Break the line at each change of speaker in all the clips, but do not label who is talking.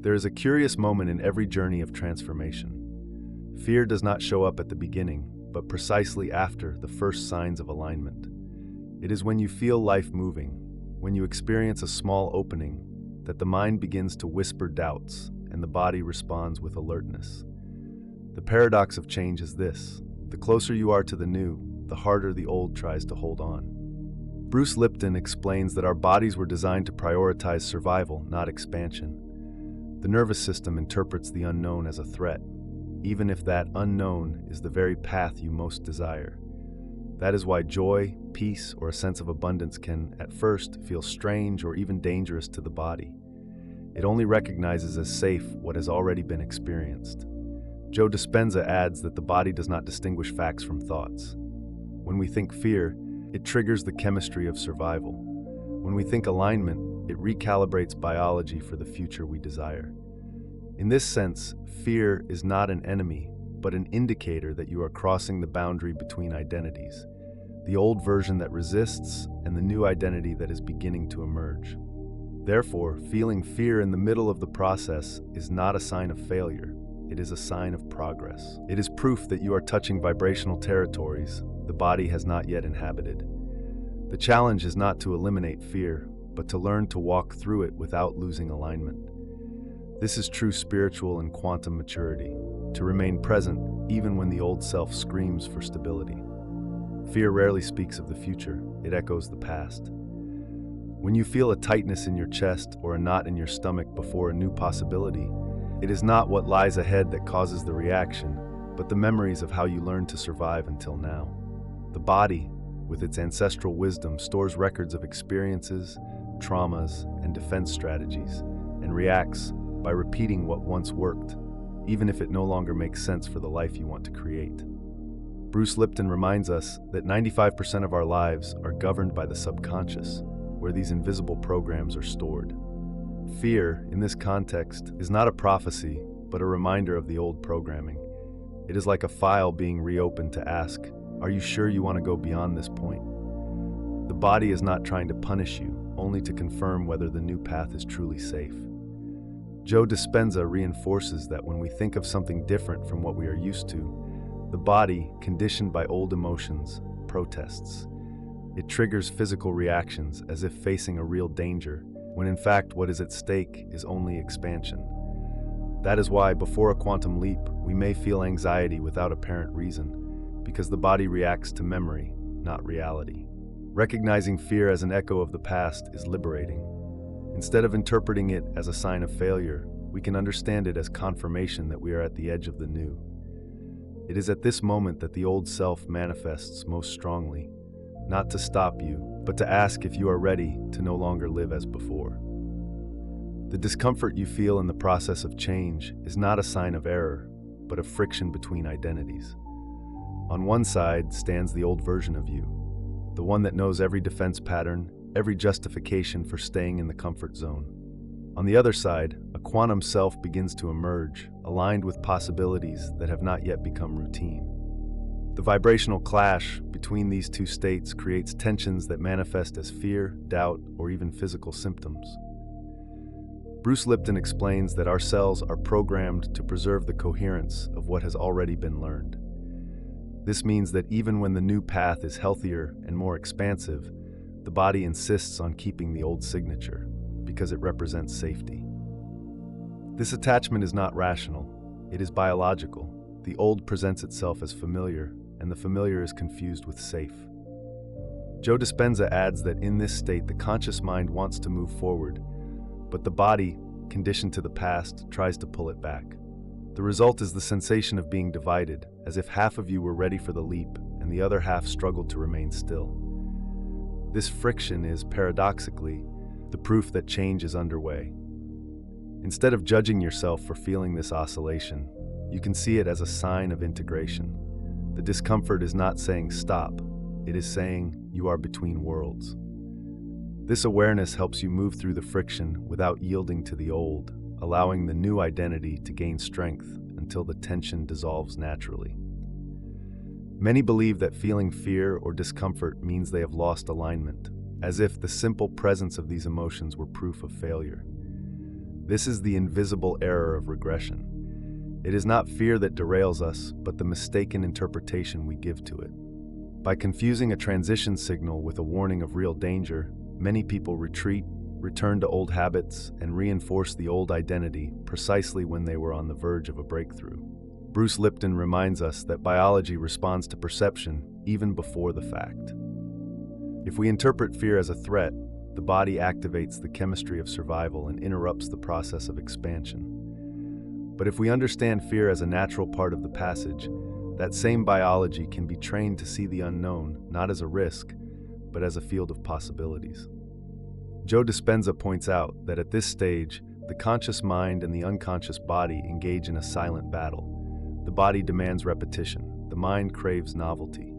There is a curious moment in every journey of transformation. Fear does not show up at the beginning, but precisely after the first signs of alignment. It is when you feel life moving, when you experience a small opening, that the mind begins to whisper doubts and the body responds with alertness. The paradox of change is this: the closer you are to the new, the harder the old tries to hold on. Bruce Lipton explains that our bodies were designed to prioritize survival, not expansion. The nervous system interprets the unknown as a threat, even if that unknown is the very path you most desire. That is why joy, peace, or a sense of abundance can, at first, feel strange or even dangerous to the body. It only recognizes as safe what has already been experienced. Joe Dispenza adds that the body does not distinguish facts from thoughts. When we think fear, it triggers the chemistry of survival. When we think alignment, it recalibrates biology for the future we desire. In this sense, fear is not an enemy, but an indicator that you are crossing the boundary between identities, the old version that resists and the new identity that is beginning to emerge. Therefore, feeling fear in the middle of the process is not a sign of failure. It is a sign of progress. It is proof that you are touching vibrational territories the body has not yet inhabited. The challenge is not to eliminate fear, but to learn to walk through it without losing alignment. This is true spiritual and quantum maturity, to remain present even when the old self screams for stability. Fear rarely speaks of the future, it echoes the past. When you feel a tightness in your chest or a knot in your stomach before a new possibility, it is not what lies ahead that causes the reaction, but the memories of how you learned to survive until now. The body, with its ancestral wisdom, stores records of experiences, traumas, and defense strategies, and reacts by repeating what once worked, even if it no longer makes sense for the life you want to create. Bruce Lipton reminds us that 95% of our lives are governed by the subconscious, where these invisible programs are stored. Fear, in this context, is not a prophecy, but a reminder of the old programming. It is like a file being reopened to ask, are you sure you want to go beyond this point? The body is not trying to punish you, only to confirm whether the new path is truly safe. Joe Dispenza reinforces that when we think of something different from what we are used to, the body, conditioned by old emotions, protests. It triggers physical reactions as if facing a real danger, when in fact what is at stake is only expansion. That is why, before a quantum leap, we may feel anxiety without apparent reason, because the body reacts to memory, not reality. Recognizing fear as an echo of the past is liberating. Instead of interpreting it as a sign of failure, we can understand it as confirmation that we are at the edge of the new. It is at this moment that the old self manifests most strongly, not to stop you, but to ask if you are ready to no longer live as before. The discomfort you feel in the process of change is not a sign of error, but of friction between identities. On one side stands the old version of you, the one that knows every defense pattern, every justification for staying in the comfort zone. On the other side, a quantum self begins to emerge, aligned with possibilities that have not yet become routine. The vibrational clash between these two states creates tensions that manifest as fear, doubt, or even physical symptoms. Bruce Lipton explains that our cells are programmed to preserve the coherence of what has already been learned. This means that even when the new path is healthier and more expansive, the body insists on keeping the old signature because it represents safety. This attachment is not rational, it is biological. The old presents itself as familiar, and the familiar is confused with safe. Joe Dispenza adds that in this state, the conscious mind wants to move forward, but the body, conditioned to the past, tries to pull it back. The result is the sensation of being divided, as if half of you were ready for the leap and the other half struggled to remain still. This friction is, paradoxically, the proof that change is underway. Instead of judging yourself for feeling this oscillation, you can see it as a sign of integration. The discomfort is not saying stop, it is saying you are between worlds. This awareness helps you move through the friction without yielding to the old, allowing the new identity to gain strength until the tension dissolves naturally. Many believe that feeling fear or discomfort means they have lost alignment, as if the simple presence of these emotions were proof of failure. This is the invisible error of regression. It is not fear that derails us, but the mistaken interpretation we give to it. By confusing a transition signal with a warning of real danger, many people retreat, return to old habits, and reinforce the old identity precisely when they were on the verge of a breakthrough. Bruce Lipton reminds us that biology responds to perception even before the fact. If we interpret fear as a threat, the body activates the chemistry of survival and interrupts the process of expansion. But if we understand fear as a natural part of the passage, that same biology can be trained to see the unknown not as a risk, but as a field of possibilities. Joe Dispenza points out that at this stage, the conscious mind and the unconscious body engage in a silent battle. The body demands repetition, the mind craves novelty.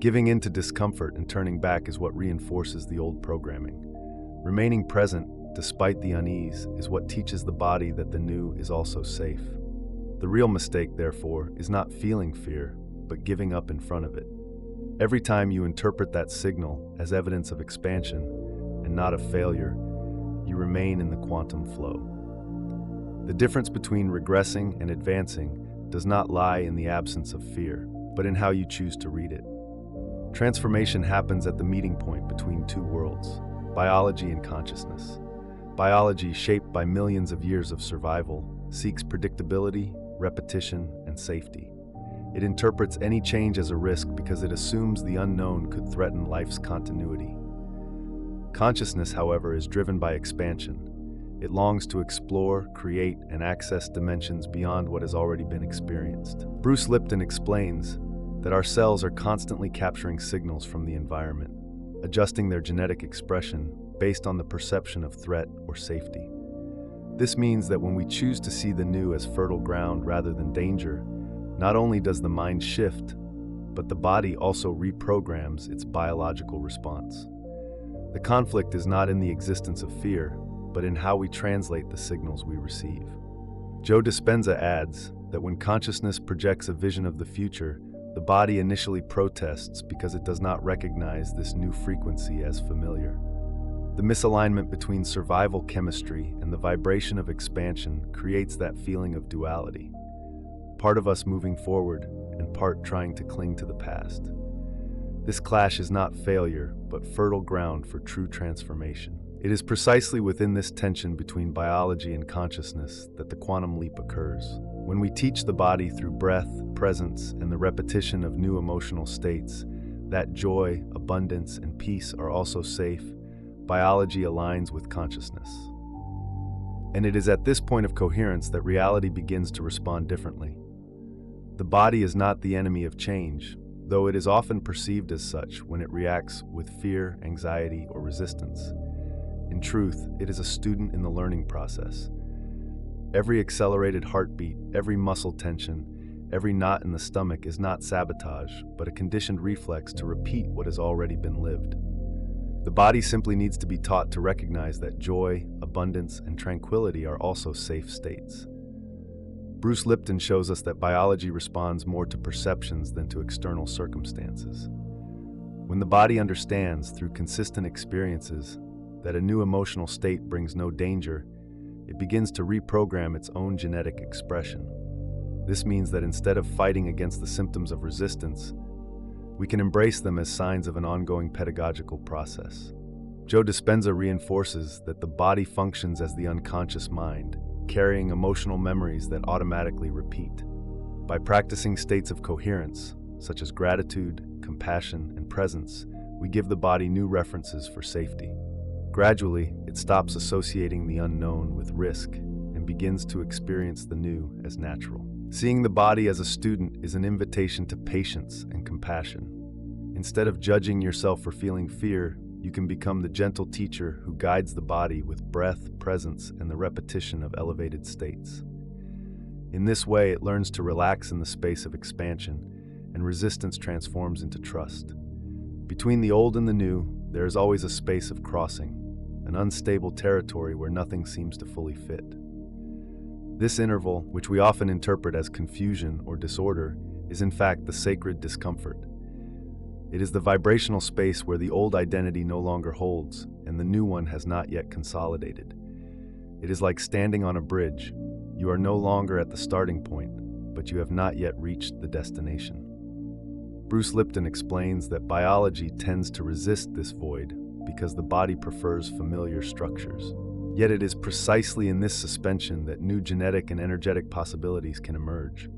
Giving in to discomfort and turning back is what reinforces the old programming. Remaining present, despite the unease, is what teaches the body that the new is also safe. The real mistake, therefore, is not feeling fear, but giving up in front of it. Every time you interpret that signal as evidence of expansion and not of failure, you remain in the quantum flow. The difference between regressing and advancing does not lie in the absence of fear, but in how you choose to read it. Transformation happens at the meeting point between two worlds, biology and consciousness. Biology, shaped by millions of years of survival, seeks predictability, repetition, and safety. It interprets any change as a risk because it assumes the unknown could threaten life's continuity. Consciousness, however, is driven by expansion. It longs to explore, create, and access dimensions beyond what has already been experienced. Bruce Lipton explains that our cells are constantly capturing signals from the environment, adjusting their genetic expression based on the perception of threat or safety. This means that when we choose to see the new as fertile ground rather than danger, not only does the mind shift, but the body also reprograms its biological response. The conflict is not in the existence of fear, but in how we translate the signals we receive. Joe Dispenza adds that when consciousness projects a vision of the future, the body initially protests because it does not recognize this new frequency as familiar. The misalignment between survival chemistry and the vibration of expansion creates that feeling of duality, part of us moving forward and part trying to cling to the past. This clash is not failure, but fertile ground for true transformation. It is precisely within this tension between biology and consciousness that the quantum leap occurs. When we teach the body through breath, presence, and the repetition of new emotional states, that joy, abundance, and peace are also safe, biology aligns with consciousness. And it is at this point of coherence that reality begins to respond differently. The body is not the enemy of change, though it is often perceived as such when it reacts with fear, anxiety, or resistance. In truth, it is a student in the learning process. Every accelerated heartbeat, every muscle tension, every knot in the stomach is not sabotage, but a conditioned reflex to repeat what has already been lived. The body simply needs to be taught to recognize that joy, abundance, and tranquility are also safe states. Bruce Lipton shows us that biology responds more to perceptions than to external circumstances. When the body understands, through consistent experiences, that a new emotional state brings no danger, it begins to reprogram its own genetic expression. This means that instead of fighting against the symptoms of resistance, we can embrace them as signs of an ongoing pedagogical process. Joe Dispenza reinforces that the body functions as the unconscious mind, carrying emotional memories that automatically repeat. By practicing states of coherence, such as gratitude, compassion, and presence, we give the body new references for safety. Gradually, it stops associating the unknown with risk and begins to experience the new as natural. Seeing the body as a student is an invitation to patience and compassion. Instead of judging yourself for feeling fear, you can become the gentle teacher who guides the body with breath, presence, and the repetition of elevated states. In this way, it learns to relax in the space of expansion, and resistance transforms into trust. Between the old and the new, there is always a space of crossing, an unstable territory where nothing seems to fully fit. This interval, which we often interpret as confusion or disorder, is in fact the sacred discomfort. It is the vibrational space where the old identity no longer holds and the new one has not yet consolidated. It is like standing on a bridge. You are no longer at the starting point, but you have not yet reached the destination. Bruce Lipton explains that biology tends to resist this void because the body prefers familiar structures. Yet it is precisely in this suspension that new genetic and energetic possibilities can emerge.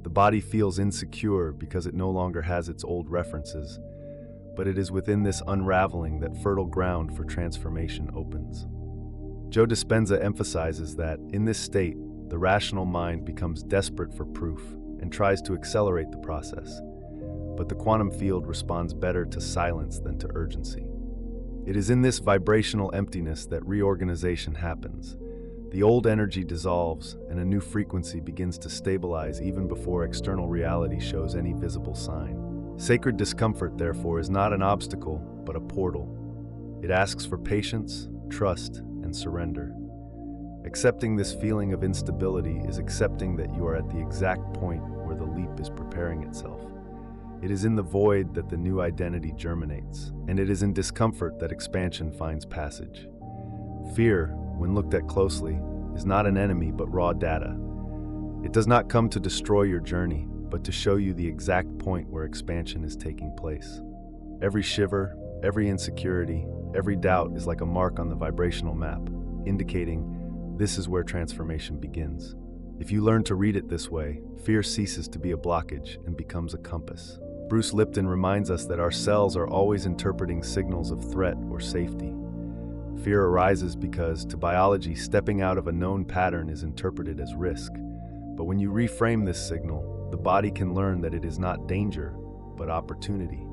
The body feels insecure because it no longer has its old references, but it is within this unraveling that fertile ground for transformation opens. Joe Dispenza emphasizes that, in this state, the rational mind becomes desperate for proof and tries to accelerate the process, but the quantum field responds better to silence than to urgency. It is in this vibrational emptiness that reorganization happens. The old energy dissolves, and a new frequency begins to stabilize even before external reality shows any visible sign. Sacred discomfort, therefore, is not an obstacle, but a portal. It asks for patience, trust, and surrender. Accepting this feeling of instability is accepting that you are at the exact point where the leap is preparing itself. It is in the void that the new identity germinates, and it is in discomfort that expansion finds passage. Fear, when looked at closely, is not an enemy but raw data. It does not come to destroy your journey, but to show you the exact point where expansion is taking place. Every shiver, every insecurity, every doubt is like a mark on the vibrational map, indicating this is where transformation begins. If you learn to read it this way, fear ceases to be a blockage and becomes a compass. Bruce Lipton reminds us that our cells are always interpreting signals of threat or safety. Fear arises because, to biology, stepping out of a known pattern is interpreted as risk. But when you reframe this signal, the body can learn that it is not danger, but opportunity.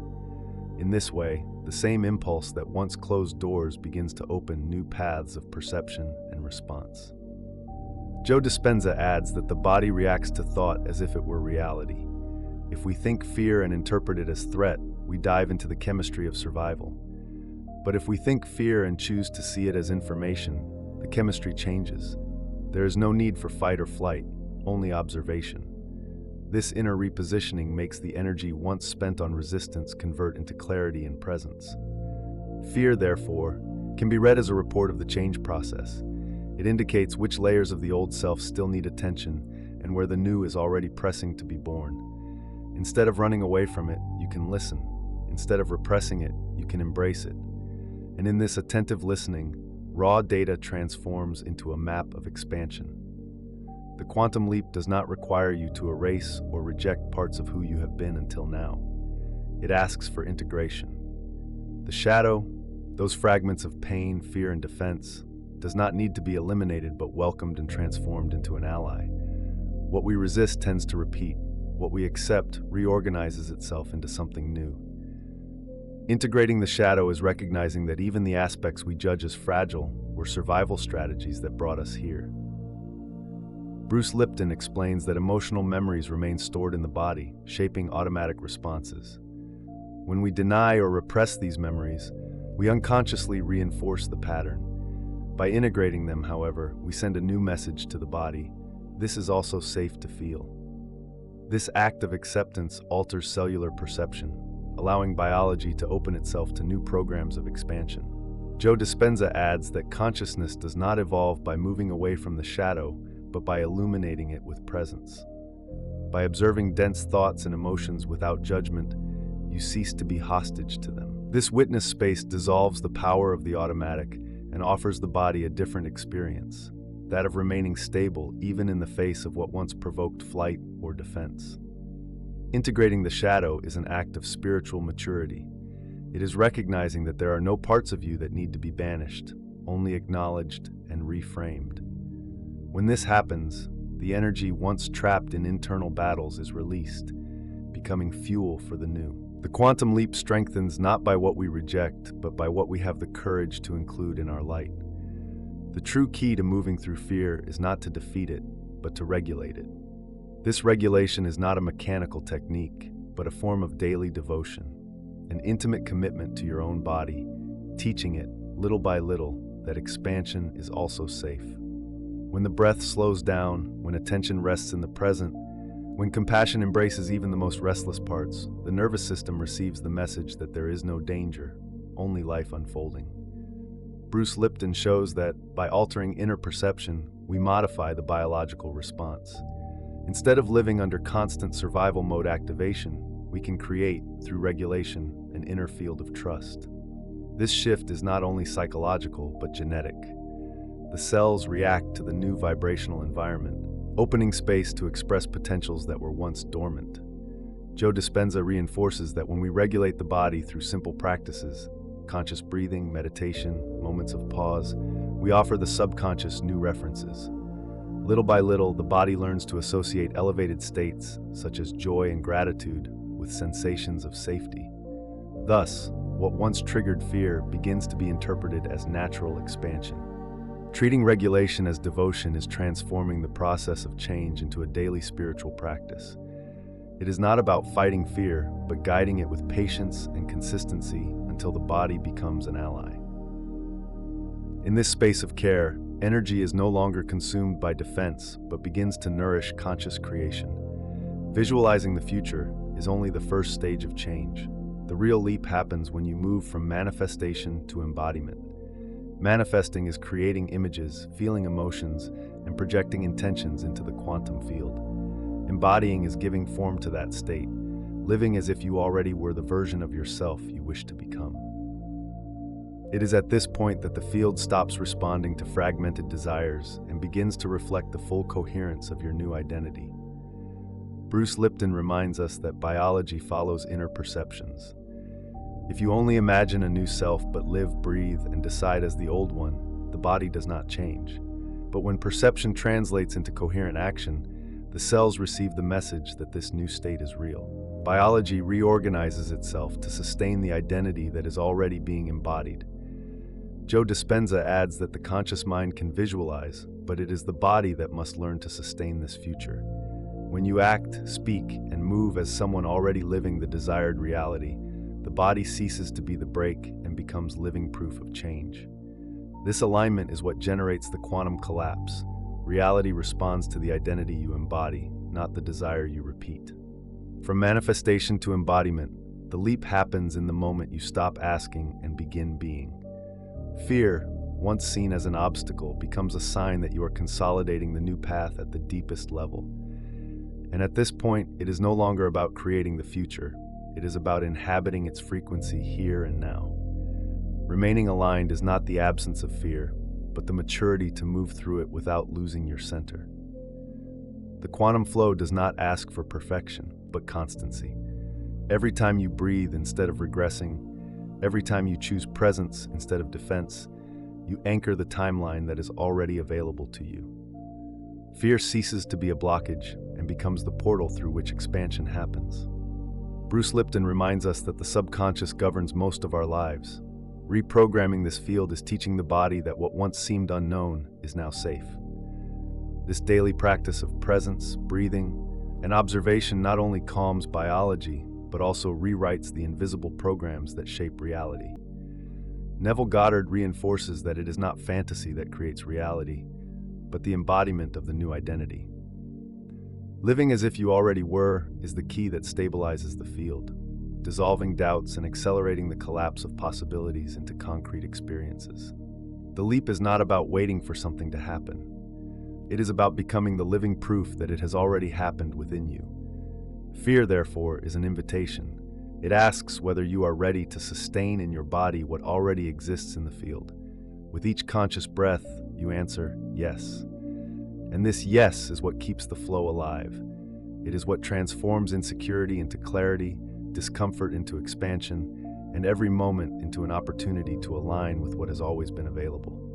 In this way, the same impulse that once closed doors begins to open new paths of perception and response. Joe Dispenza adds that the body reacts to thought as if it were reality. If we think fear and interpret it as threat, we dive into the chemistry of survival. But if we think fear and choose to see it as information, the chemistry changes. There is no need for fight or flight, only observation. This inner repositioning makes the energy once spent on resistance convert into clarity and presence. Fear, therefore, can be read as a report of the change process. It indicates which layers of the old self still need attention and where the new is already pressing to be born. Instead of running away from it, you can listen. Instead of repressing it, you can embrace it. And in this attentive listening, raw data transforms into a map of expansion. The quantum leap does not require you to erase or reject parts of who you have been until now. It asks for integration. The shadow, those fragments of pain, fear, and defense, does not need to be eliminated but welcomed and transformed into an ally. What we resist tends to repeat. What we accept reorganizes itself into something new. Integrating the shadow is recognizing that even the aspects we judge as fragile were survival strategies that brought us here. Bruce Lipton explains that emotional memories remain stored in the body, shaping automatic responses. When we deny or repress these memories, we unconsciously reinforce the pattern. By integrating them, however, we send a new message to the body. This is also safe to feel. This act of acceptance alters cellular perception, allowing biology to open itself to new programs of expansion. Joe Dispenza adds that consciousness does not evolve by moving away from the shadow, but by illuminating it with presence. By observing dense thoughts and emotions without judgment, you cease to be hostage to them. This witness space dissolves the power of the automatic and offers the body a different experience, that of remaining stable even in the face of what once provoked flight or defense. Integrating the shadow is an act of spiritual maturity. It is recognizing that there are no parts of you that need to be banished, only acknowledged and reframed. When this happens, the energy once trapped in internal battles is released, becoming fuel for the new. The quantum leap strengthens not by what we reject, but by what we have the courage to include in our light. The true key to moving through fear is not to defeat it, but to regulate it. This regulation is not a mechanical technique, but a form of daily devotion, an intimate commitment to your own body, teaching it, little by little, that expansion is also safe. When the breath slows down, when attention rests in the present, when compassion embraces even the most restless parts, the nervous system receives the message that there is no danger, only life unfolding. Bruce Lipton shows that by altering inner perception, we modify the biological response. Instead of living under constant survival mode activation, we can create, through regulation, an inner field of trust. This shift is not only psychological, but genetic. The cells react to the new vibrational environment, opening space to express potentials that were once dormant. Joe Dispenza reinforces that when we regulate the body through simple practices, conscious breathing, meditation, moments of pause, we offer the subconscious new references. Little by little, the body learns to associate elevated states, such as joy and gratitude, with sensations of safety. Thus, what once triggered fear begins to be interpreted as natural expansion. Treating regulation as devotion is transforming the process of change into a daily spiritual practice. It is not about fighting fear, but guiding it with patience and consistency until the body becomes an ally. In this space of care, energy is no longer consumed by defense, but begins to nourish conscious creation. Visualizing the future is only the first stage of change. The real leap happens when you move from manifestation to embodiment. Manifesting is creating images, feeling emotions, and projecting intentions into the quantum field. Embodying is giving form to that state, living as if you already were the version of yourself you wish to become. It is at this point that the field stops responding to fragmented desires and begins to reflect the full coherence of your new identity. Bruce Lipton reminds us that biology follows inner perceptions. If you only imagine a new self but live, breathe, and decide as the old one, the body does not change. But when perception translates into coherent action, the cells receive the message that this new state is real. Biology reorganizes itself to sustain the identity that is already being embodied. Joe Dispenza adds that the conscious mind can visualize, but it is the body that must learn to sustain this future. When you act, speak, and move as someone already living the desired reality, the body ceases to be the brake and becomes living proof of change. This alignment is what generates the quantum collapse. Reality responds to the identity you embody, not the desire you repeat. From manifestation to embodiment, the leap happens in the moment you stop asking and begin being. Fear, once seen as an obstacle, becomes a sign that you are consolidating the new path at the deepest level. And at this point, it is no longer about creating the future. It is about inhabiting its frequency here and now. Remaining aligned is not the absence of fear, but the maturity to move through it without losing your center. The quantum flow does not ask for perfection, but constancy. Every time you breathe instead of regressing, every time you choose presence instead of defense, you anchor the timeline that is already available to you. Fear ceases to be a blockage and becomes the portal through which expansion happens. Bruce Lipton reminds us that the subconscious governs most of our lives. Reprogramming this field is teaching the body that what once seemed unknown is now safe. This daily practice of presence, breathing, and observation not only calms biology, but also rewrites the invisible programs that shape reality. Neville Goddard reinforces that it is not fantasy that creates reality, but the embodiment of the new identity. Living as if you already were is the key that stabilizes the field, dissolving doubts and accelerating the collapse of possibilities into concrete experiences. The leap is not about waiting for something to happen. It is about becoming the living proof that it has already happened within you. Fear, therefore, is an invitation. It asks whether you are ready to sustain in your body what already exists in the field. With each conscious breath, you answer, yes. And this yes is what keeps the flow alive. It is what transforms insecurity into clarity, discomfort into expansion, and every moment into an opportunity to align with what has always been available.